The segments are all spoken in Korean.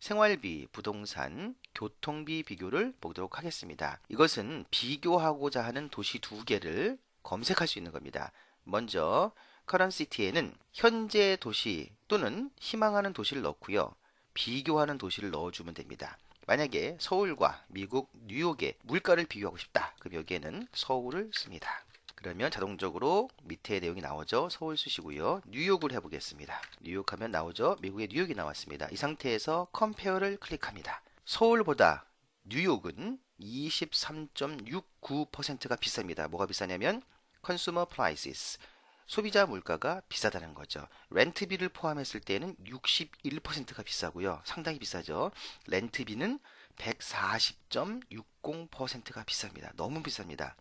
생활비, 부동산, 교통비 비교를 보도록 하겠습니다. 이것은 비교하고자 하는 도시 두 개를 검색할 수 있는 겁니다. 먼저 커런시티에는 현재 도시 또는 희망하는 도시를 넣고요. 비교하는 도시를 넣어주면 됩니다. 만약에 서울과 미국 뉴욕의 물가를 비교하고 싶다. 그럼 여기에는 서울을 씁니다. 그러면 자동적으로 밑에 내용이 나오죠. 서울 쓰시고요. 뉴욕을 해보겠습니다. 뉴욕 하면 나오죠. 미국의 뉴욕이 나왔습니다. 이 상태에서 컴페어를 클릭합니다. 서울보다 뉴욕은 23.69%가 비쌉니다. 뭐가 비싸냐면 consumer prices, 소비자 물가가 비싸다는 거죠. 렌트비를 포함했을 때는 61%가 비싸고요. 상당히 비싸죠. 렌트비는 140.60%가 비쌉니다. 너무 비쌉니다.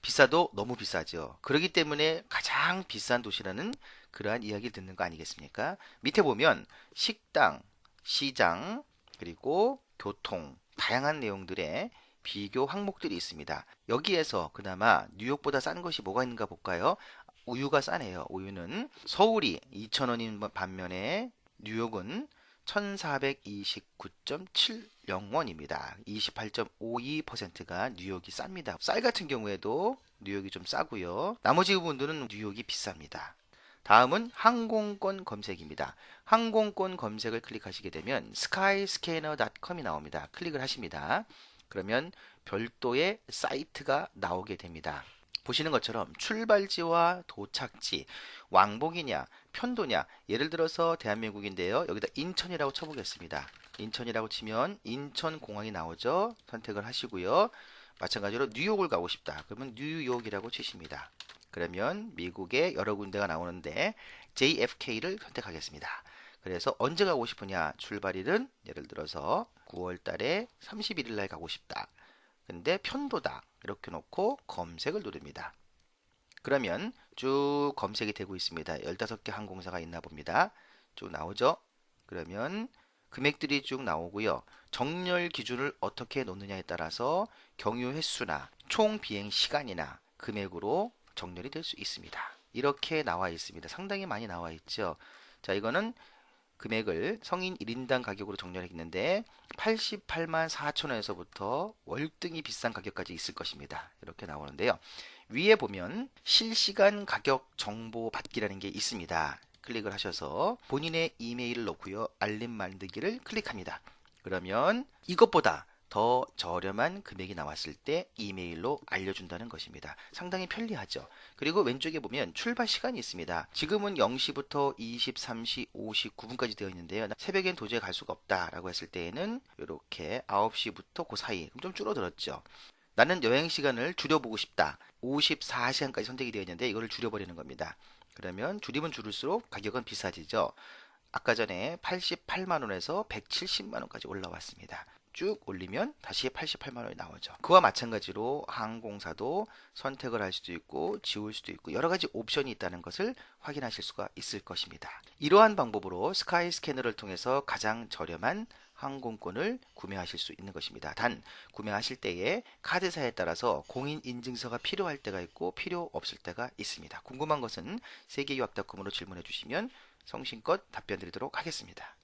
비싸도 너무 비싸죠. 그렇기 때문에 가장 비싼 도시라는 그러한 이야기를 듣는 거 아니겠습니까? 밑에 보면 식당, 시장, 그리고 교통, 다양한 내용들의 비교 항목들이 있습니다. 여기에서 그나마 뉴욕보다 싼 것이 뭐가 있는가 볼까요? 우유가 싸네요. 우유는 서울이 2,000원인 반면에 뉴욕은 1429.70원입니다. 28.52%가 뉴욕이 쌉니다. 쌀 같은 경우에도 뉴욕이 좀 싸고요. 나머지 부분들은 뉴욕이 비쌉니다. 다음은 항공권 검색입니다. 항공권 검색을 클릭하시게 되면 skyscanner.com이 나옵니다. 클릭을 하십니다. 그러면 별도의 사이트가 나오게 됩니다. 보시는 것처럼 출발지와 도착지, 왕복이냐, 편도냐, 예를 들어서 대한민국인데요. 여기다 인천이라고 쳐보겠습니다. 인천이라고 치면 인천공항이 나오죠. 선택을 하시고요. 마찬가지로 뉴욕을 가고 싶다. 그러면 뉴욕이라고 치십니다. 그러면 미국의 여러 군데가 나오는데 JFK를 선택하겠습니다. 그래서 언제 가고 싶으냐? 출발일은 예를 들어서 9월 달에 31일 날 가고 싶다. 근데 편도다. 이렇게 놓고 검색을 누릅니다. 그러면 쭉 검색이 되고 있습니다. 15개 항공사가 있나 봅니다. 쭉 나오죠? 그러면 금액들이 쭉 나오고요. 정렬 기준을 어떻게 놓느냐에 따라서 경유 횟수나 총 비행 시간이나 금액으로 정렬이 될 수 있습니다. 이렇게 나와 있습니다. 상당히 많이 나와 있죠. 자, 이거는 금액을 성인 1인당 가격으로 정렬했는데 88만 4천원에서부터 월등히 비싼 가격까지 있을 것입니다. 이렇게 나오는데요. 위에 보면 실시간 가격 정보 받기라는 게 있습니다. 클릭을 하셔서 본인의 이메일을 넣고요. 알림 만들기를 클릭합니다. 그러면 이것보다 더 저렴한 금액이 나왔을 때 이메일로 알려준다는 것입니다. 상당히 편리하죠. 그리고 왼쪽에 보면 출발 시간이 있습니다. 지금은 0시부터 23시 59분까지 되어 있는데요. 새벽엔 도저히 갈 수가 없다라고 했을 때에는 이렇게 9시부터 그 사이 좀 줄어들었죠. 나는 여행 시간을 줄여보고 싶다. 54시간까지 선택이 되어 있는데 이거를 줄여버리는 겁니다. 그러면 줄이면 줄일수록 가격은 비싸지죠. 아까 전에 88만원에서 170만원까지 올라왔습니다. 쭉 올리면 다시 88만원이 나오죠. 그와 마찬가지로 항공사도 선택을 할 수도 있고 지울 수도 있고 여러 가지 옵션이 있다는 것을 확인하실 수가 있을 것입니다. 이러한 방법으로 스카이스캐너를 통해서 가장 저렴한 항공권을 구매하실 수 있는 것입니다. 단 구매하실 때에 카드사에 따라서 공인인증서가 필요할 때가 있고 필요 없을 때가 있습니다. 궁금한 것은 세계유학닷컴으로 질문해 주시면 성심껏 답변 드리도록 하겠습니다.